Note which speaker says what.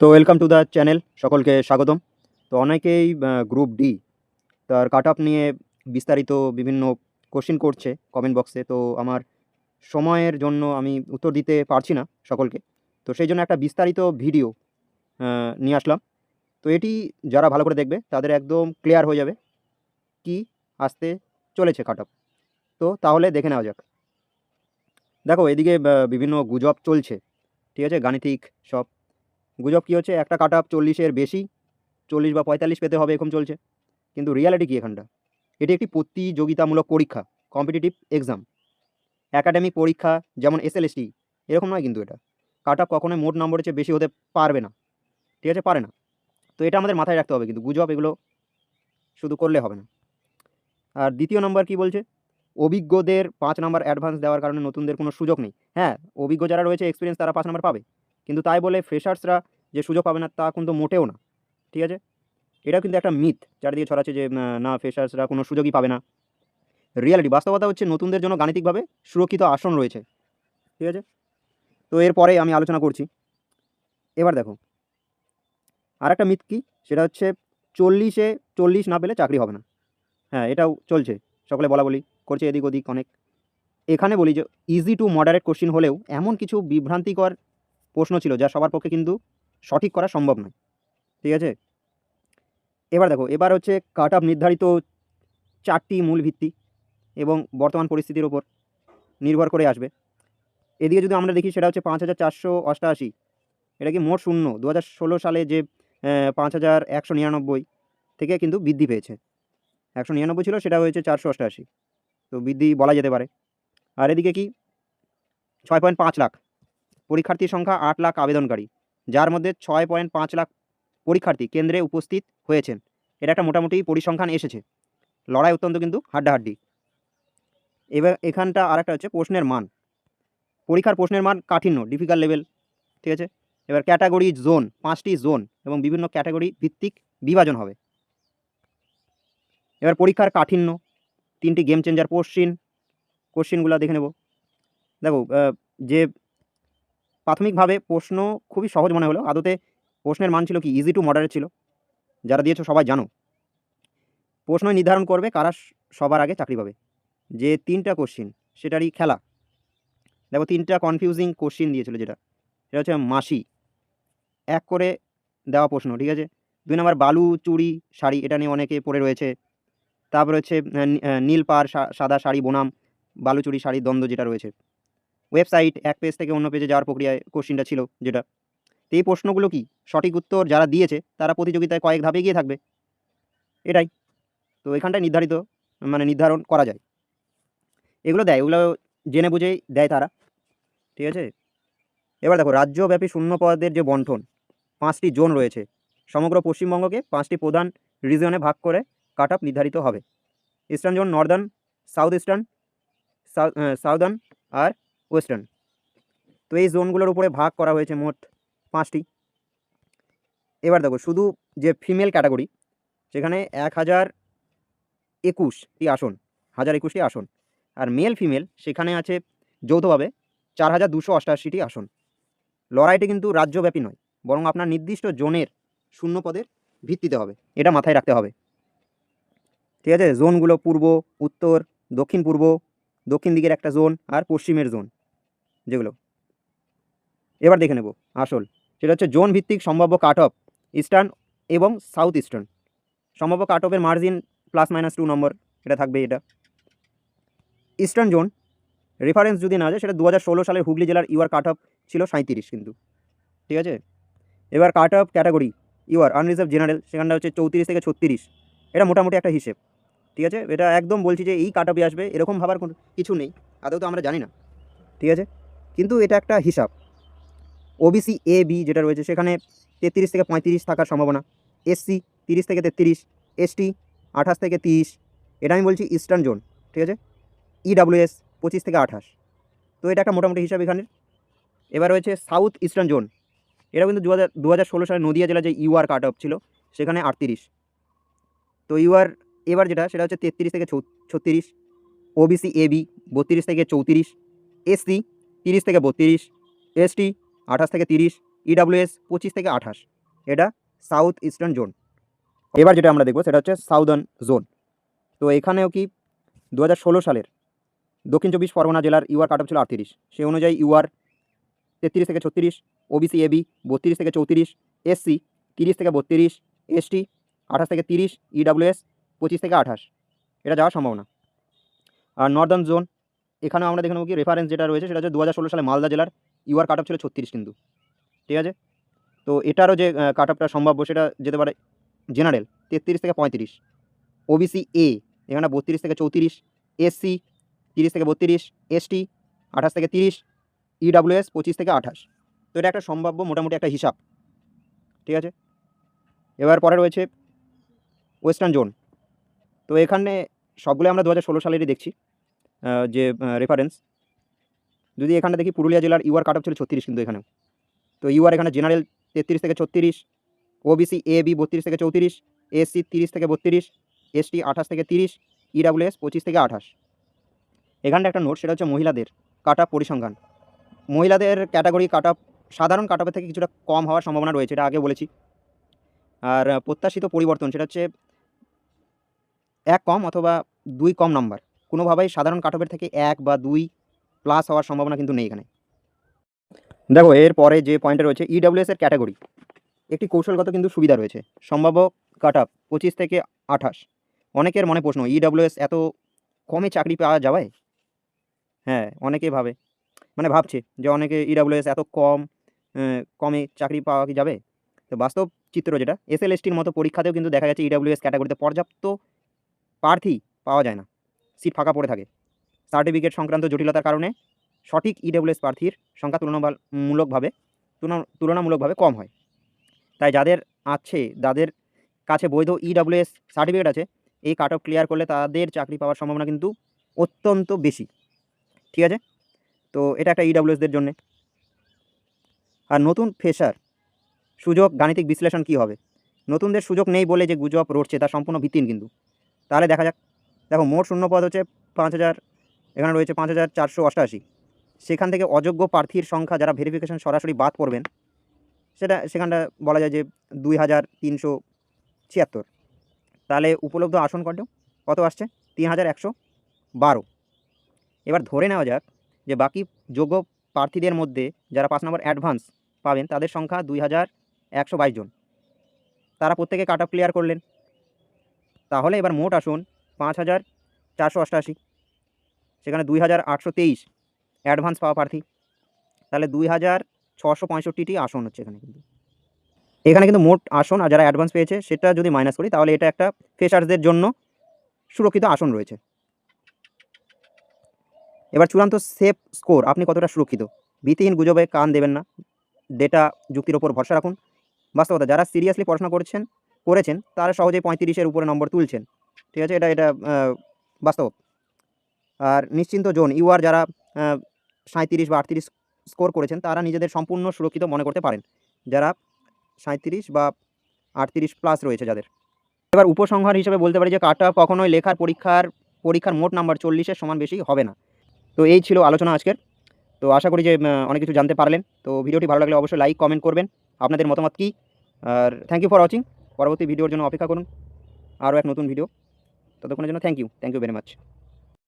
Speaker 1: তো welcome to the channel, সকলকে স্বাগতম। তো অনেকেই গ্রুপ ডি তার কাট অফ নিয়ে বিস্তারিত বিভিন্ন কোশ্চেন করছে কমেন্ট বক্সে। তো আমার সময়ের জন্য আমি উত্তর দিতে পারছি না সকলকে। তো সেই জন্য একটা বিস্তারিত ভিডিও নিয়ে আসলাম। তো এটি যারা ভালো করে দেখবে তাদের একদম ক্লিয়ার হয়ে যাবে কি আসতে চলেছে কাট অফ। তো তাহলে দেখে নেওয়া যাক। দেখো, এদিকে বিভিন্ন গুজব চলছে, ঠিক আছে, গাণিতিক সব গুজব। কী হচ্ছে, একটা কাট অফ 40-এর বেশি, 40 বা 45 পেতে হবে এরকম চলছে। কিন্তু রিয়ালিটি কী এখানটা? এটি একটি প্রতিযোগিতামূলক পরীক্ষা, কম্পিটিটিভ এক্সাম। একাডেমিক পরীক্ষা যেমন এসএলএসটি এরকম নয় কিন্তু এটা। কাট অফ কখনোই মোট নম্বরের চেয়ে বেশি হতে পারবে না, ঠিক আছে, পারে না। তো এটা আমাদের মাথায় রাখতে হবে, কিন্তু গুজব এগুলো শুধু করলে হবে না। আর দ্বিতীয় নম্বর কি বলছে, অভিজ্ঞদের 5 নম্বর অ্যাডভান্স দেওয়ার কারণে নতুনদের কোনো সুযোগ নেই। হ্যাঁ, অভিজ্ঞ যারা রয়েছে, এক্সপিরিয়েন্স, তারা 5 নম্বর পাবে। কিন্তু তাই বলে ফ্রেশার্সরা যে সুযোগ পাবে না তা কিন্তু মোটেও না, ঠিক আছে। এটাও কিন্তু একটা মিথ চারিদিকে ছড়াচ্ছে যে না, ফ্রেশার্সরা কোনো সুযোগই পাবে না। রিয়ালিটি, বাস্তবতা হচ্ছে নতুনদের জন্য গাণিতিকভাবে সুরক্ষিত আসন রয়েছে, ঠিক আছে। তো এরপরে আমি আলোচনা করছি। এবার দেখো, আরেকটা মিথ কী, সেটা হচ্ছে 40-এ 40 না পেলে চাকরি হবে না। হ্যাঁ, এটাও চলছে, সকলে বলাবলি করছে এদিক ওদিক অনেক। এখানে বলি যে ইজি টু মডারেট কোশ্চিন হলেও এমন কিছু বিভ্রান্তিকর প্রশ্ন ছিল যা সবার পক্ষে কিন্তু সঠিক করা সম্ভব নয়, ঠিক আছে। এবার দেখো, এবার হচ্ছে কাট অফ নির্ধারিত 4টি মূল ভিত্তি এবং বর্তমান পরিস্থিতির উপর নির্ভর করে আসবে। এদিকে যদি আমরা দেখি, সেটা হচ্ছে 5488। এটা কি মোট শূন্য? 2016 সালে যে 5199 থেকে কিন্তু বৃদ্ধি পেয়েছে। 199 ছিল, সেটা হয়েছে 488। তো বৃদ্ধি বলা যেতে পারে। আর এদিকে কি, 6.5 লাখ পরীক্ষার্থীর সংখ্যা, 8 লাখ আবেদনকারী, যার মধ্যে 6.5 লাখ পরীক্ষার্থী কেন্দ্রে উপস্থিত হয়েছেন। এটা একটা মোটামুটি পরিসংখ্যান এসেছে। লড়াই অত্যন্ত কিন্তু হাড্ডাহাড্ডি। এবার এখানটা আরেকটা হচ্ছে প্রশ্নের মান। পরীক্ষার প্রশ্নের মান কাঠিন্য, ডিফিকাল্ট লেভেল, ঠিক আছে। এবার ক্যাটাগরি জোন, 5টি জোন এবং বিভিন্ন ক্যাটাগরি ভিত্তিক বিভাজন হবে। এবার পরীক্ষার কাঠিন্য, 3টি গেম চেঞ্জার কোশ্চিনগুলো দেখে নেব। দেখো, যে প্রাথমিকভাবে প্রশ্ন খুবই সহজ মনে হলো, আদতে প্রশ্নের মান ছিল কি, ইজি টু মডারেট ছিল। যারা দিয়েছো সবাই জানো। প্রশ্ন নির্ধারণ করবে কারা সবার আগে চাকরি পাবে। যে 3টা কোশ্চিন, সেটারই খেলা। দেখো, 3টা কনফিউজিং কোশ্চিন দিয়েছিল, যেটা সেটা হচ্ছে মাসি, 1 করে দেওয়া প্রশ্ন, ঠিক আছে। 2 নম্বর বালু চুড়ি শাড়ি, এটা নিয়ে অনেকে পড়ে রয়েছে। তারপরে হচ্ছে নীল পাড় সাদা শাড়ি বনাম বালু চুড়ি শাড়ির দ্বন্দ্ব যেটা রয়েছে। ওয়েবসাইট, এক পেজ থেকে অন্য পেজে যাওয়ার প্রক্রিয়ায় কোশ্চিনটা ছিল যেটা। তো এই প্রশ্নগুলো কি, সঠিক উত্তর যারা দিয়েছে তারা প্রতিযোগিতায় কয়েক ধাপে এগিয়ে থাকবে, এটাই। তো এখানটায় নির্ধারণ করা যায়। এগুলো দেয়, ওগুলো জেনে বুঝেই দেয় তারা, ঠিক আছে। এবার দেখো, রাজ্যব্যাপী শূন্য পদের যে বন্টন, 5টি জোন রয়েছে। সমগ্র পশ্চিমবঙ্গকে 5টি প্রধান রিজনে ভাগ করে কাট অফ নির্ধারিত হবে। Eastern zone, northern, south eastern, southern আর ওয়েস্টার্ন। তো এই জোনগুলোর উপরে ভাগ করা হয়েছে মোট 5টি। এবার দেখো, শুধু যে ফিমেল ক্যাটাগরি, সেখানে 1021টি আসন, 1021টি আসন। আর মেল ফিমেল সেখানে আছে যৌথভাবে 4288টি আসন। লড়াইটি কিন্তু রাজ্যব্যাপী নয়, বরং আপনার নির্দিষ্ট জোনের শূন্য পদের ভিত্তিতে হবে, এটা মাথায় রাখতে হবে, ঠিক আছে। জোনগুলো পূর্ব, উত্তর, দক্ষিণ পূর্ব, দক্ষিণ দিকের একটা জোন আর পশ্চিমের জোন যেগুলো। এবার দেখে নেব আসল, সেটা হচ্ছে জোন ভিত্তিক সম্ভাব্য কাট অফ, ইস্টার্ন এবং সাউথ ইস্টার্ন। সম্ভাব্য কাট অফের মার্জিন ±2 নম্বর, এটা থাকবে। এটা ইস্টার্ন জোন রেফারেন্স যদি না যায়, সেটা 2016 সালের হুগলি জেলার ইউআর কাট অফ ছিল 37 কিন্তু, ঠিক আছে। এবার cut off category UR unreserved general, সেখানটা হচ্ছে 34 থেকে 36। এটা মোটামুটি একটা হিসেব, ঠিক আছে। এটা একদম বলছি যে এই কাট অফই আসবে এরকম ভাবার কোনো কিছু নেই, আদৌ তো আমরা জানি না, ঠিক আছে। কিন্তু এটা একটা হিসাব। ওবিসি এ বি যেটা রয়েছে, সেখানে 33 থেকে 35 থাকার সম্ভাবনা। এসসি 30 থেকে 33, এসটি 28 থেকে 30। এটা আমি বলছি ইস্টার্ন জোন, ঠিক আছে। ইডাব্লিউএস 25 থেকে 28। তো এটা একটা মোটামুটি হিসাব এখানে। এবার রয়েছে সাউথ ইস্টার্ন জোন, এটা কিন্তু 2016 সালে নদিয়া জেলা যে ইউআর কাট অফ ছিল, সেখানে 38। তো ইউআর এবার যেটা, সেটা হচ্ছে 33 থেকে 36। ওবিসি এবি 32 থেকে 34, এসসি 30 থেকে 32, এসটি 28 থেকে 30, EWS 25 থেকে 28, এটা সাউথ ইস্টার্ন জোন। এবার যেটা আমরা দেখব সেটা হচ্ছে সাউদার্ন জোন। তো এখানেও কি 2016 সালের দক্ষিণ 24 পরগনা জেলার ইউআর কাট অফ ছিল 38, সেই অনুযায়ী ইউআর 33 থেকে 36, ওবিসি এবি 32 থেকে 34, এসসি 30 থেকে 32, এসটি 28 থেকে 30, EWS 25 থেকে 28, এটা যাওয়ার সম্ভাবনা। আর নর্দার্ন জোন, এখানেও আমরা দেখে নেব কি রেফারেন্স যেটা রয়েছে সেটা হচ্ছে 2016 সালে মালদা জেলার ইউআর কাট অফ ছিল 36 কিন্তু, ঠিক আছে। তো এটারও যে কাট অফটা সম্ভাব্য সেটা যেতে পারে জেনারেল 33 থেকে 35, ওবিসি এ এখানে 32 থেকে 34, এসসি 30 থেকে 32, এসটি 28 থেকে 30, EWS 25 থেকে 28। তো এটা একটা সম্ভাব্য মোটামুটি একটা হিসাব, ঠিক আছে। এবার পরে রয়েছে ওয়েস্টার্ন জোন। তো এখানে সবগুলো আমরা 2016 সালেরই দেখছি যে রেফারেন্স। যদি এখানে দেখি পুরুলিয়া জেলার ইউআর কাট অফ ছিল 36 কিন্তু এখানেও। তো ইউআর এখানে জেনারেল 33 থেকে 36, ওবিসি এ বি 32 থেকে 34, এসসি 30 থেকে 32, এসটি 28 থেকে 30, EWS 25 থেকে 28। এখানটা একটা নোট, সেটা হচ্ছে মহিলাদের কাট অফ পরিসংখ্যান। মহিলাদের ক্যাটাগরি কাট অফ সাধারণ কাট অফের থেকে কিছুটা কম হওয়ার সম্ভাবনা রয়েছে, এটা আগে বলেছি। আর প্রত্যাশিত পরিবর্তন সেটা হচ্ছে 1 কম অথবা 2 কম নাম্বার, কোনোভাবেই সাধারণ কাট অফের থেকে 1 বা 2 প্লাস হওয়ার সম্ভাবনা কিন্তু নেই এখানে। দেখো এর পরে যে পয়েন্টটা রয়েছে EWS এর ক্যাটাগরি, একটি কৌশলগত কিন্তু সুবিধা রয়েছে। সম্ভাব্য কাট অফ 25 থেকে 28। অনেকের মনে প্রশ্ন, EWS এত কমে চাকরি পাওয়া যাবে? হ্যাঁ, অনেকেই ভাবে, মানে ভাবছে যে অনেকে EWS এত কমে চাকরি পাওয়া কি যাবে? তো বাস্তব চিত্র যেটা SLSTর মতো পরীক্ষাতেও কিন্তু দেখা গেছে EWS ক্যাটাগরিতে পর্যাপ্ত প্রার্থী পাওয়া যায় না, সিট ফাঁকা পড়ে থাকে। সার্টিফিকেট সংক্রান্ত জটিলতার কারণে সঠিক EWS প্রার্থীর সংখ্যা তুলনামূলকভাবে কম হয়। তাই যাদের কাছে বৈধ EWS সার্টিফিকেট আছে, এই কাট অফ ক্লিয়ার করলে তাদের চাকরি পাওয়ার সম্ভাবনা কিন্তু অত্যন্ত বেশি, ঠিক আছে। তো এটা একটা EWSদের জন্যে। আর নতুন ফ্রেশার সুযোগ গাণিতিক বিশ্লেষণ কী হবে? নতুনদের সুযোগ নেই বলে যে গুজব রটছে তা সম্পূর্ণ ভিত্তিহীন কিন্তু। তাহলে দেখা যাক। দেখো মোট শূন্যপদ হচ্ছে 5000, এখানে রয়েছে 5488। সেখান থেকে অযোগ্য প্রার্থীর সংখ্যা যারা ভেরিফিকেশন সরাসরি বাদ পড়বেন সেখানটা বলা যায় যে 2376। তাহলে উপলব্ধ আসন কত আসছে? 3112। এবার ধরে নেওয়া যাক যে বাকি যোগ্য প্রার্থীদের মধ্যে যারা 5 নম্বর অ্যাডভান্স পাবেন তাদের সংখ্যা 2122 জন। তারা প্রত্যেকে কাট অফ ক্লিয়ার করলেন। তাহলে এবার মোট আসন 5488, সেখানে 2823 অ্যাডভান্স পাওয়া প্রার্থী, তাহলে 2665টি আসন হচ্ছে এখানে কিন্তু মোট আসন। আর যারা অ্যাডভান্স পেয়েছে সেটা যদি মাইনাস করি তাহলে এটা একটা ফ্রেশার্সদের জন্য সুরক্ষিত আসন রয়েছে। এবার চূড়ান্ত সেফ স্কোর, আপনি কতটা সুরক্ষিত? ভিত্তিহীন গুজবে কান দেবেন না, ডেটা যুক্তির ওপর ভরসা রাখুন। বাস্তবতা, যারা সিরিয়াসলি পড়াশোনা করেছেন তারা সহজেই 35-এর উপরে নম্বর তুলছেন, ঠিক আছে। এটা বাস্তব। আর নিশ্চিন্ত জোন, ইউআর যারা 37 বা 38 স্কোর করেছেন তারা নিজেদের সম্পূর্ণ সুরক্ষিত মনে করতে পারেন, যারা 37 বা 38 প্লাস রয়েছে যাদের। এবার উপসংহার হিসেবে বলতে পারি যে কাট অফ কখনোই পরীক্ষার মোট নাম্বার 40-এর সমান বেশি হবে না। তো এই ছিল আলোচনা আজকের। তো আশা করি যে অনেক কিছু জানতে পারলেন। তো ভিডিওটি ভালো লাগলে অবশ্যই লাইক কমেন্ট করবেন আপনাদের মতামত কী। আর থ্যাংক ইউ ফর ওয়াচিং। পরবর্তী ভিডিওর জন্য অপেক্ষা করুন, আরও এক নতুন ভিডিও। ততক্ষণের জন্য থ্যাংক ইউ ভেরি মাচ।